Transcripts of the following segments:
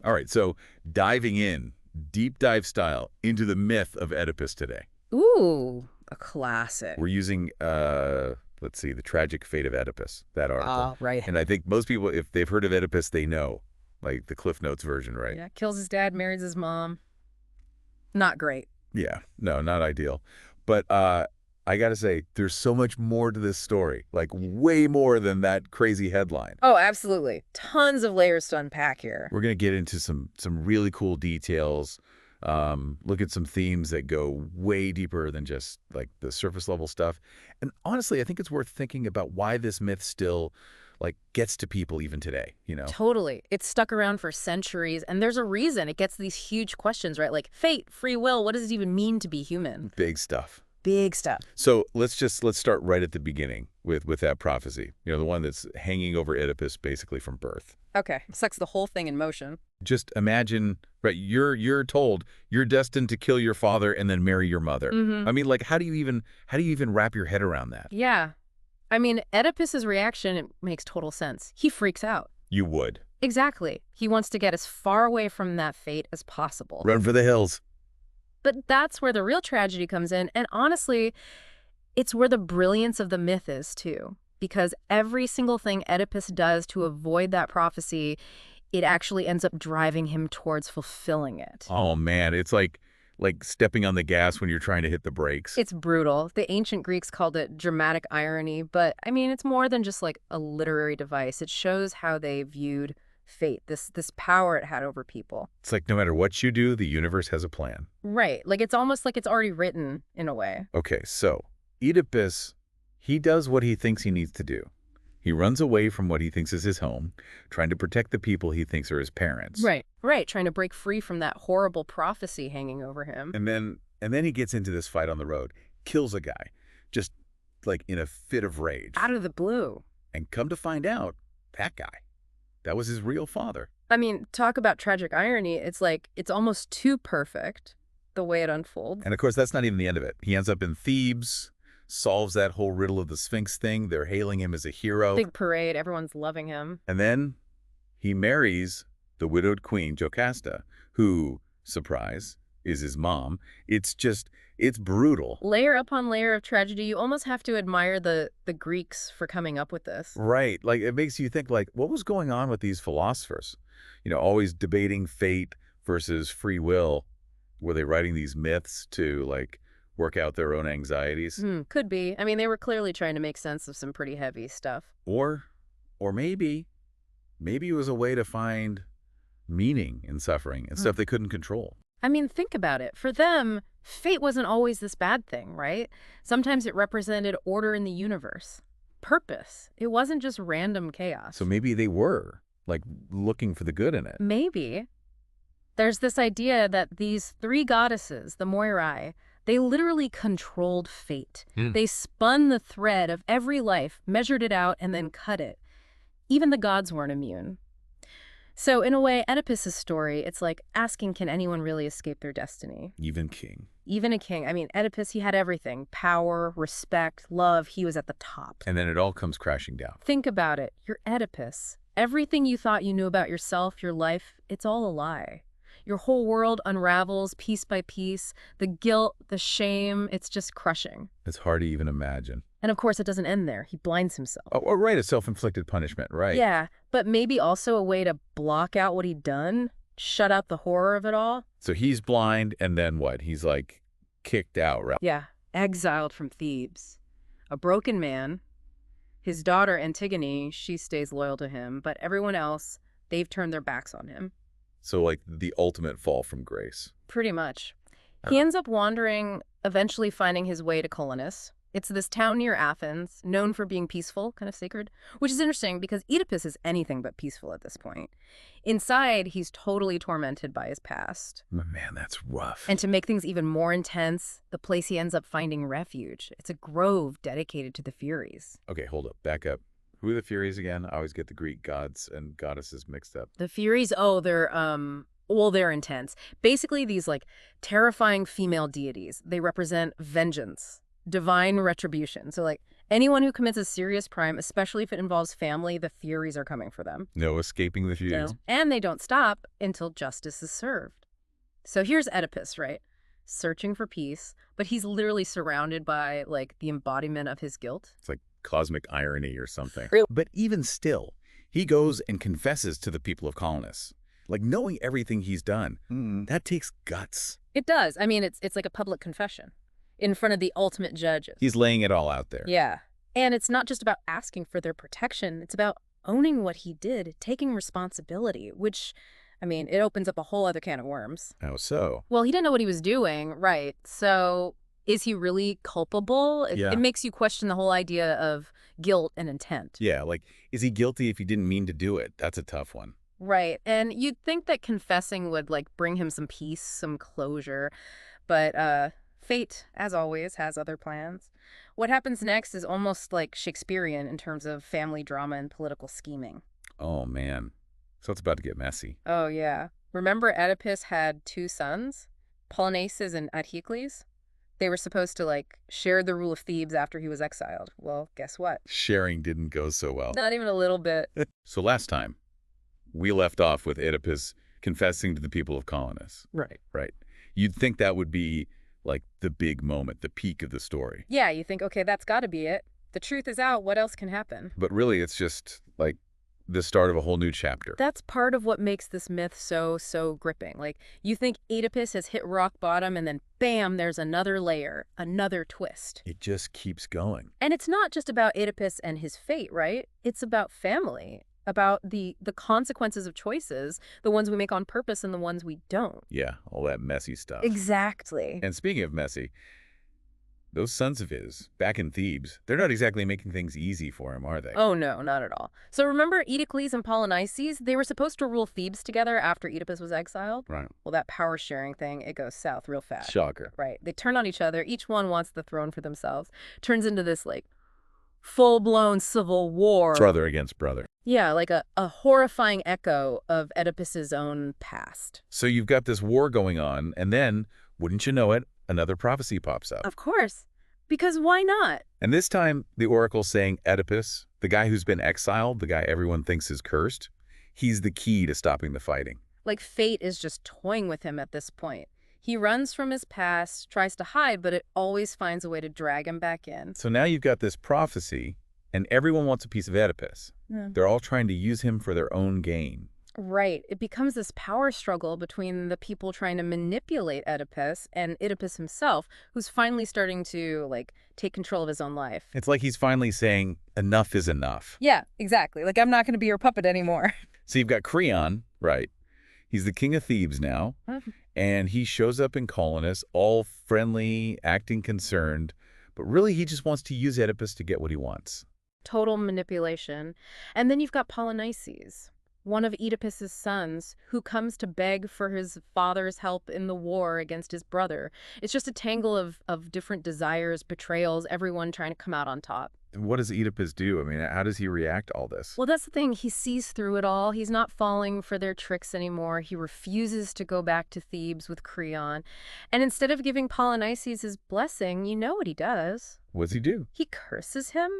All right, so diving in, deep dive style, into the myth of Oedipus today. Ooh, a classic. We're using, let's see, The Tragic Fate of Oedipus, that article. Ah, right. And I think most people, if they've heard of Oedipus, they know, like the Cliff Notes version, right? Yeah, kills his dad, marries his mom. Not great. Yeah, no, not ideal. But I got to say, there's so much more to this story, like way more than that crazy headline. Oh, absolutely. Tons of layers to unpack here. We're going to get into some really cool details, look at some themes that go way deeper than just like the surface level stuff. And honestly, I think it's worth thinking about why this myth still like gets to people even today, you know? Totally. It's stuck around for centuries, and there's a reason it gets these huge questions, right? Like fate, free will, what does it even mean to be human? Big stuff. Big stuff. So let's start right at the beginning with that prophecy. You know, the one that's hanging over Oedipus basically from birth. Okay, sets the whole thing in motion. Just imagine, right, you're told you're destined to kill your father and then marry your mother. I mean, like how do you even wrap your head around that? Yeah. I mean, Oedipus's reaction, it makes total sense. He freaks out. You would. Exactly. He wants to get as far away from that fate as possible. Run for the hills. But that's where the real tragedy comes in, and honestly, it's where the brilliance of the myth is, too. Because every single thing Oedipus does to avoid that prophecy, it actually ends up driving him towards fulfilling it. Oh man, it's like stepping on the gas when you're trying to hit the brakes. It's brutal. The ancient Greeks called it dramatic irony, but I mean, it's more than just like a literary device. It shows how they viewed fate, this power it had over people. It's like no matter what you do, the universe has a plan. Right. Like it's almost like it's already written in a way. Okay, so Oedipus, he does what he thinks he needs to do. He runs away from what he thinks is his home, trying to protect the people he thinks are his parents. Right. Right. Trying to break free from that horrible prophecy hanging over him. And then he gets into this fight on the road, kills a guy, just like in a fit of rage. Out of the blue. And come to find out, that guy, that was his real father. I mean, talk about tragic irony. It's like, it's almost too perfect, the way it unfolds. And of course, that's not even the end of it. He ends up in Thebes, solves that whole riddle of the Sphinx thing. They're hailing him as a hero. Big parade. Everyone's loving him. And then he marries the widowed queen, Jocasta, who, surprise, is his mom. It's brutal. Layer upon layer of tragedy. You almost have to admire the Greeks for coming up with this. Right. Like, it makes you think, like, what was going on with these philosophers? You know, always debating fate versus free will. Were they writing these myths to, like, work out their own anxieties? Could be. I mean, they were clearly trying to make sense of some pretty heavy stuff. Or maybe it was a way to find meaning in suffering and stuff they couldn't control. I mean, think about it. For them, fate wasn't always this bad thing, right? Sometimes it represented order in the universe, purpose. It wasn't just random chaos. So maybe they were, like, looking for the good in it. Maybe. There's this idea that these three goddesses, the Moirai, they literally controlled fate. They spun the thread of every life, measured it out, and then cut it. Even the gods weren't immune. So in a way, Oedipus's story, it's like asking, can anyone really escape their destiny? Even king. Even a king. I mean, Oedipus, he had everything. Power, respect, love. He was at the top. And then it all comes crashing down. Think about it. You're Oedipus. Everything you thought you knew about yourself, your life, it's all a lie. Your whole world unravels piece by piece. The guilt, the shame, it's just crushing. It's hard to even imagine. And of course, it doesn't end there. He blinds himself. Oh, right, a self-inflicted punishment, right? Yeah, but maybe also a way to block out what he'd done, shut out the horror of it all. So he's blind, and then what? He's like kicked out, right? Yeah, exiled from Thebes. A broken man. His daughter, Antigone, she stays loyal to him, but everyone else, they've turned their backs on him. So like the ultimate fall from grace. Pretty much. He ends up wandering, eventually finding his way to Colonus. It's this town near Athens, known for being peaceful, kind of sacred, which is interesting because Oedipus is anything but peaceful at this point. Inside, he's totally tormented by his past. Man, that's rough. And to make things even more intense, the place he ends up finding refuge. It's a grove dedicated to the Furies. Okay, hold up, back up. Who are the Furies again? I always get the Greek gods and goddesses mixed up. The Furies, they're intense. Basically, these like terrifying female deities. They represent vengeance, divine retribution. So like Anyone who commits a serious crime, especially if it involves family, the Furies are coming for them. No escaping the Furies. No. And they don't stop until justice is served. So here's Oedipus, right? Searching for peace, but he's literally surrounded by, like, the embodiment of his guilt. It's like cosmic irony or something. Really? But even still, he goes and confesses to the people of Colonus. Like, knowing everything he's done, that takes guts. It does. I mean, it's like a public confession in front of the ultimate judges. He's laying it all out there. Yeah. And it's not just about asking for their protection. It's about owning what he did, taking responsibility, which, I mean, it opens up a whole other can of worms. How so? Well, he didn't know what he was doing, right? So is he really culpable? Yeah. It makes you question the whole idea of guilt and intent. Yeah, like, is he guilty if he didn't mean to do it? That's a tough one. Right. And you'd think that confessing would, like, bring him some peace, some closure. But fate, as always, has other plans. What happens next is almost like Shakespearean in terms of family drama and political scheming. Oh, man. So it's about to get messy. Oh, yeah. Remember Oedipus had 2 sons, Polynices and Athens? They were supposed to, like, share the rule of Thebes after he was exiled. Well, guess what? Sharing didn't go so well. Not even a little bit. So last time, we left off with Oedipus confessing to the people of Colonus. Right. Right. You'd think that would be, like, the big moment, the peak of the story. Yeah, you think, okay, that's got to be it. The truth is out. What else can happen? But really, it's just, like, the start of a whole new chapter. That's part of what makes this myth so gripping. Like, you think Oedipus has hit rock bottom, and then bam, there's another layer, another twist. It just keeps going. And it's not just about Oedipus and his fate, right? It's about family, about the consequences of choices, the ones we make on purpose and the ones we don't. Yeah, all that messy stuff. Exactly. And speaking of messy, those sons of his, back in Thebes, they're not exactly making things easy for him, are they? Oh, no, not at all. So remember Oedicles and Polynices? They were supposed to rule Thebes together after Oedipus was exiled. Right. Well, that power-sharing thing, it goes south real fast. Shocker. Right. They turn on each other. Each one wants the throne for themselves. Turns into this, like, full-blown civil war. Brother against brother. Yeah, like a horrifying echo of Oedipus's own past. So you've got this war going on, and then, wouldn't you know it, another prophecy pops up. Of course. Because why not? And this time, the oracle's saying Oedipus, the guy who's been exiled, the guy everyone thinks is cursed, he's the key to stopping the fighting. Like fate is just toying with him at this point. He runs from his past, tries to hide, but it always finds a way to drag him back in. So now you've got this prophecy, and everyone wants a piece of Oedipus. Yeah. They're all trying to use him for their own gain. Right. It becomes this power struggle between the people trying to manipulate Oedipus and Oedipus himself, who's finally starting to, like, take control of his own life. It's like he's finally saying, enough is enough. Yeah, exactly. Like, I'm not going to be your puppet anymore. So you've got Creon, right? He's the king of Thebes now, and he shows up in Colonus, all friendly, acting concerned, but really he just wants to use Oedipus to get what he wants. Total manipulation. And then you've got Polynices, one of Oedipus's sons, who comes to beg for his father's help in the war against his brother. It's just a tangle of different desires, betrayals, everyone trying to come out on top. And what does Oedipus do? I mean, how does he react to all this? Well, that's the thing. He sees through it all. He's not falling for their tricks anymore. He refuses to go back to Thebes with Creon. And instead of giving Polynices his blessing, you know what he does? What's he do? He curses him.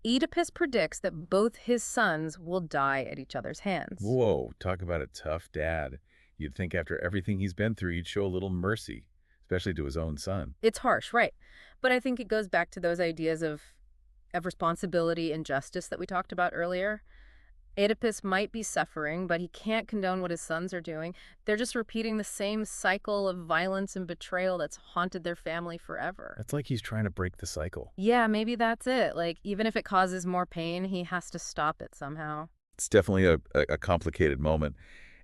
Oedipus predicts that both his sons will die at each other's hands. Whoa, talk about a tough dad. You'd think after everything he's been through, he'd show a little mercy, especially to his own son. It's harsh, right? But I think it goes back to those ideas of responsibility and justice that we talked about earlier. Oedipus might be suffering, but he can't condone what his sons are doing. They're just repeating the same cycle of violence and betrayal that's haunted their family forever. That's like he's trying to break the cycle. Yeah, maybe that's it. Like, even if it causes more pain, he has to stop it somehow. It's definitely a complicated moment.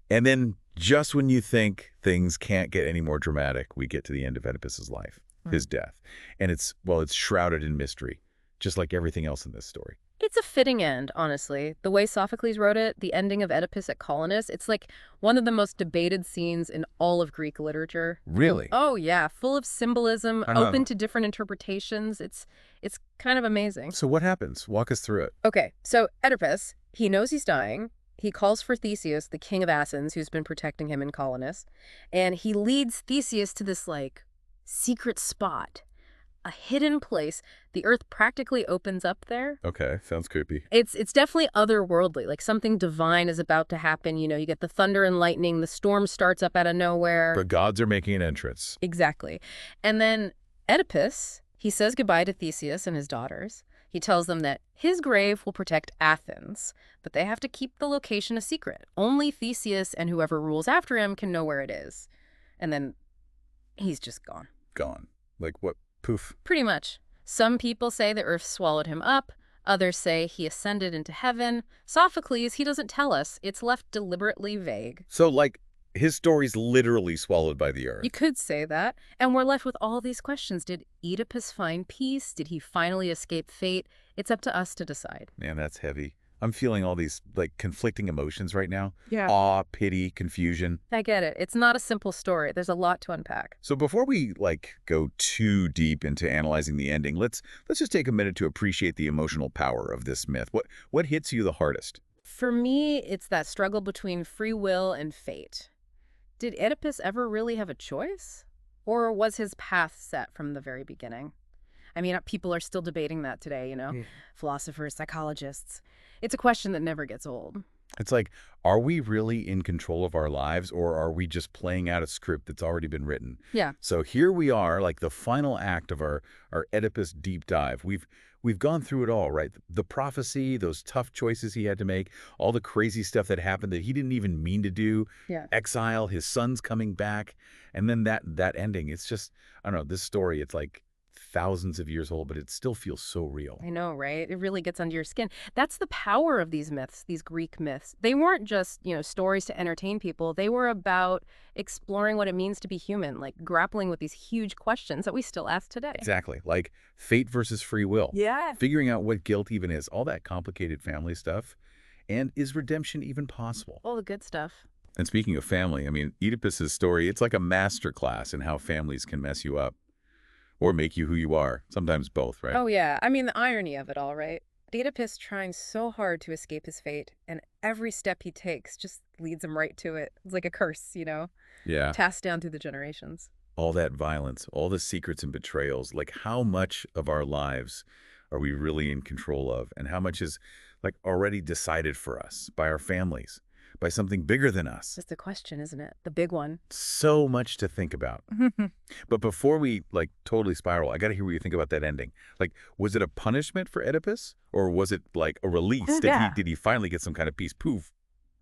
And then just when you think things can't get any more dramatic, we get to the end of Oedipus's life, his death. And it's shrouded in mystery, just like everything else in this story. It's a fitting end, honestly. The way Sophocles wrote it, the ending of Oedipus at Colonus, it's like one of the most debated scenes in all of Greek literature. Really? Oh, yeah. Full of symbolism, open to different interpretations. It's kind of amazing. So what happens? Walk us through it. Okay, so Oedipus, he knows he's dying. He calls for Theseus, the king of Athens, who's been protecting him in Colonus. And he leads Theseus to this, like, secret spot. a hidden place. The earth practically opens up there. Okay, sounds creepy. It's definitely otherworldly, like something divine is about to happen. You know, you get the thunder and lightning, the storm starts up out of nowhere. The gods are making an entrance. Exactly. And then Oedipus, he says goodbye to Theseus and his daughters. He tells them that his grave will protect Athens, but they have to keep the location a secret. Only Theseus and whoever rules after him can know where it is. And then he's just gone. Gone. Like what? Poof. Pretty much. Some people say the earth swallowed him up. Others say he ascended into heaven. Sophocles, he doesn't tell us. It's left deliberately vague. So, like, his story's literally swallowed by the earth. You could say that. And we're left with all these questions. Did Oedipus find peace? Did he finally escape fate? It's up to us to decide. Man, that's heavy. I'm feeling all these, like, conflicting emotions right now. Yeah. Awe, pity, confusion. I get it. It's not a simple story. There's a lot to unpack. So before we, like, go too deep into analyzing the ending, let's just take a minute to appreciate the emotional power of this myth. What hits you the hardest? For me, it's that struggle between free will and fate. Did Oedipus ever really have a choice? Or was his path set from the very beginning? I mean, people are still debating that today, you know, philosophers, psychologists. It's a question that never gets old. It's like, are we really in control of our lives, or are we just playing out a script that's already been written? Yeah. So here we are, like the final act of our Oedipus deep dive. We've gone through it all, right? The prophecy, those tough choices he had to make, all the crazy stuff that happened that he didn't even mean to do, Yeah. exile, his sons coming back, and then that ending. It's just, I don't know, this story, it's like thousands of years old, but it still feels so real. I know, right? It really gets under your skin. That's the power of these myths, these Greek myths. They weren't just, stories to entertain people. They were about exploring what it means to be human, like grappling with these huge questions that we still ask today. Exactly. Like fate versus free will. Yeah. Figuring out what guilt even is, all that complicated family stuff. And is redemption even possible? All the good stuff. And speaking of family, I mean, Oedipus's story, it's like a master class in how families can mess you up or make you who you are. Sometimes both, right? Oh, yeah. I mean, the irony of it all, right? Oedipus trying so hard to escape his fate, and every step he takes just leads him right to it. It's like a curse, Yeah. passed down through the generations. All that violence, all the secrets and betrayals, like how much of our lives are we really in control of? And how much is like already decided for us by our families, by something bigger than us? That's the question, isn't it? The big one. So much to think about. But before we like totally spiral, I got to hear what you think about that ending. Like, was it a punishment for Oedipus, or was it like a release? Yeah. Did he finally get some kind of peace? Poof,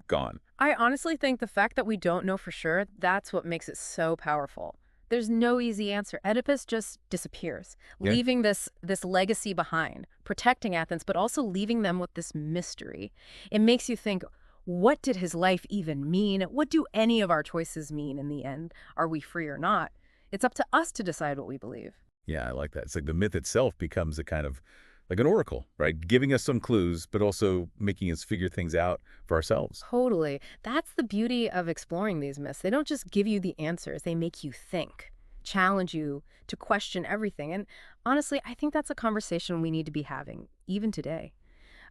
gone. I honestly think the fact that we don't know for sure, that's what makes it so powerful. There's no easy answer. Oedipus just disappears, Yeah. leaving this legacy behind, protecting Athens, but also leaving them with this mystery. It makes you think, what did his life even mean? What do any of our choices mean in the end? Are we free or not? It's up to us to decide what we believe. Yeah, I like that. It's like the myth itself becomes a kind of like an oracle, right? Giving us some clues, but also making us figure things out for ourselves. Totally. That's the beauty of exploring these myths. They don't just give you the answers. They make you think, challenge you to question everything. And honestly, I think that's a conversation we need to be having, even today,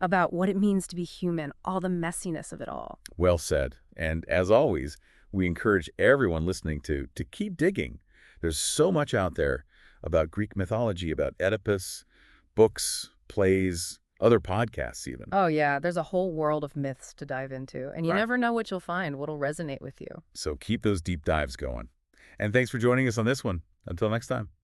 about what it means to be human, all the messiness of it all. Well said. And as always, we encourage everyone listening to keep digging. There's so much out there about Greek mythology, about Oedipus, books, plays, other podcasts even. Oh, yeah. There's a whole world of myths to dive into. And you Right. never know what you'll find, what'll resonate with you. So keep those deep dives going. And thanks for joining us on this one. Until next time.